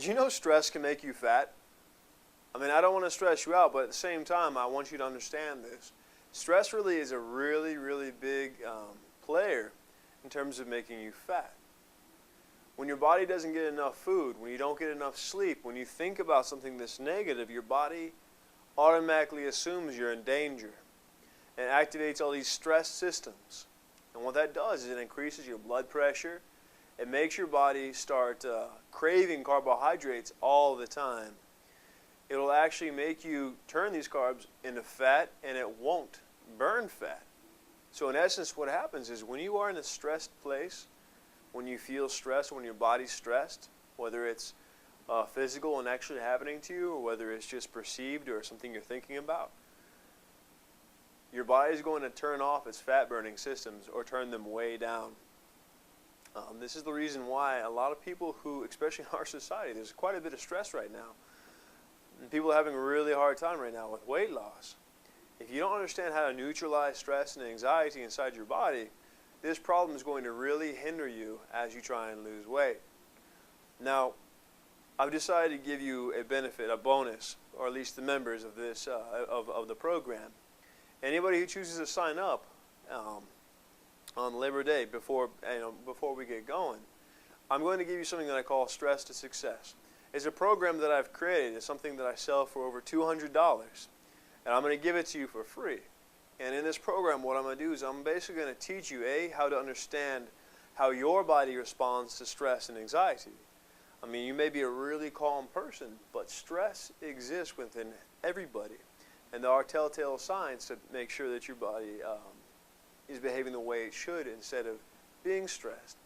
Did you know stress can make you fat? I mean, I don't want to stress you out, but at the same time, I want you to understand this. Stress really is a really, really big player in terms of making you fat. When your body doesn't get enough food, when you don't get enough sleep, when you think about something that's negative, your body automatically assumes you're in danger and activates all these stress systems. And what that does is it increases your blood pressure. It makes your body start craving carbohydrates all the time. It'll actually make you turn these carbs into fat, and it won't burn fat. So in essence, what happens is when you are in a stressed place, when you feel stressed, when your body's stressed, whether it's physical and actually happening to you, or whether it's just perceived or something you're thinking about, your body is going to turn off its fat-burning systems or turn them way down. This is the reason why a lot of people who, especially in our society, there's quite a bit of stress right now. And people are having a really hard time right now with weight loss. If you don't understand how to neutralize stress and anxiety inside your body, this problem is going to really hinder you as you try and lose weight. Now, I've decided to give you a benefit, a bonus, or at least the members of this of the program. Anybody who chooses to sign up on Labor Day before we get going, I'm going to give you something that I call Stress to Success. It's a program that I've created. It's something that I sell for over $200, and I'm going to give it to you for free. And in this program, what I'm going to do is I'm basically going to teach you, how to understand how your body responds to stress and anxiety. I mean, you may be a really calm person, but stress exists within everybody. And there are telltale signs to make sure that your body is behaving the way it should instead of being stressed.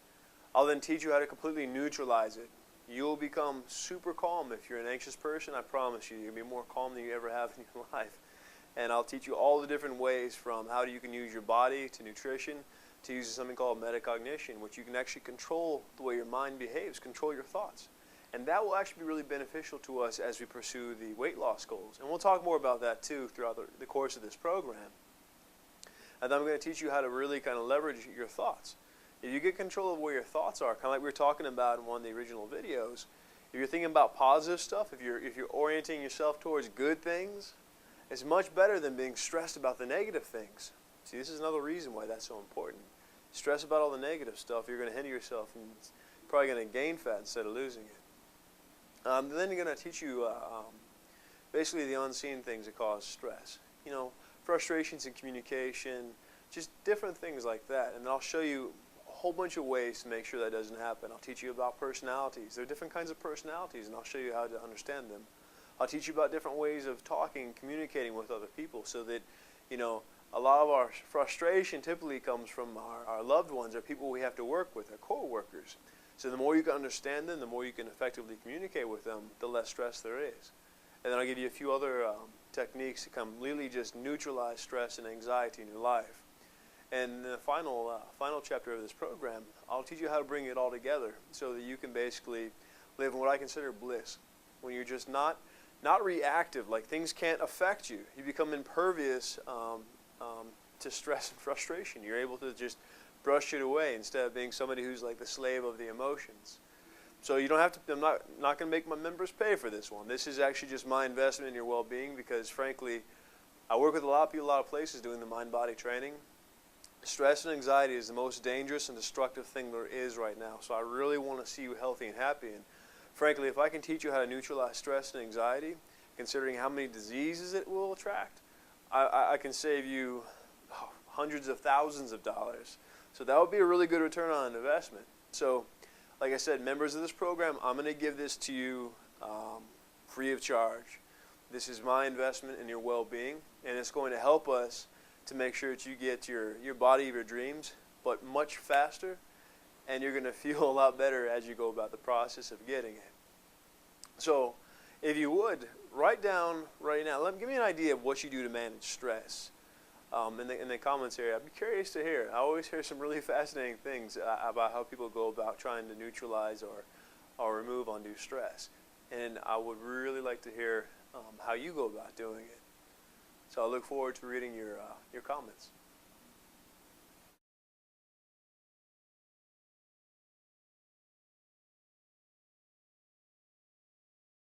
I'll then teach you how to completely neutralize it. You'll become super calm if you're an anxious person. I promise you, you'll be more calm than you ever have in your life. And I'll teach you all the different ways from how you can use your body to nutrition to using something called metacognition, which you can actually control the way your mind behaves, control your thoughts. And that will actually be really beneficial to us as we pursue the weight loss goals. And we'll talk more about that too throughout the course of this program. And then I'm going to teach you how to really kind of leverage your thoughts. If you get control of where your thoughts are, kind of like we were talking about in one of the original videos, if you're thinking about positive stuff, if you're orienting yourself towards good things, it's much better than being stressed about the negative things. See, this is another reason why that's so important. Stress about all the negative stuff, you're going to hinder yourself and it's probably going to gain fat instead of losing it. Then you're going to teach you basically the unseen things that cause stress. You know, frustrations in communication, just different things like that. And then I'll show you a whole bunch of ways to make sure that doesn't happen. I'll teach you about personalities. There are different kinds of personalities, and I'll show you how to understand them. I'll teach you about different ways of talking, communicating with other people so that, you know, a lot of our frustration typically comes from our loved ones or people we have to work with, our co-workers. So the more you can understand them, the more you can effectively communicate with them, the less stress there is. And then I'll give you a few other techniques to completely just neutralize stress and anxiety in your life. And in the final chapter of this program, I'll teach you how to bring it all together so that you can basically live in what I consider bliss. When you're just not reactive, like things can't affect you. You become impervious to stress and frustration. You're able to just brush it away instead of being somebody who's like the slave of the emotions. So you don't have to, I'm not going to make my members pay for this one. This is actually just my investment in your well-being because frankly, I work with a lot of people, a lot of places doing the mind-body training. Stress and anxiety is the most dangerous and destructive thing there is right now. So I really want to see you healthy and happy. And frankly, if I can teach you how to neutralize stress and anxiety, considering how many diseases it will attract, I can save you hundreds of thousands of dollars. So that would be a really good return on investment. So, like I said, members of this program, I'm going to give this to you free of charge. This is my investment in your well-being, and it's going to help us to make sure that you get your body of your dreams, but much faster, and you're going to feel a lot better as you go about the process of getting it. So, if you would, write down right now, give me an idea of what you do to manage stress. In the comments area, I'd be curious to hear. I always hear some really fascinating things about how people go about trying to neutralize or remove undue stress. And I would really like to hear how you go about doing it. So I look forward to reading your comments.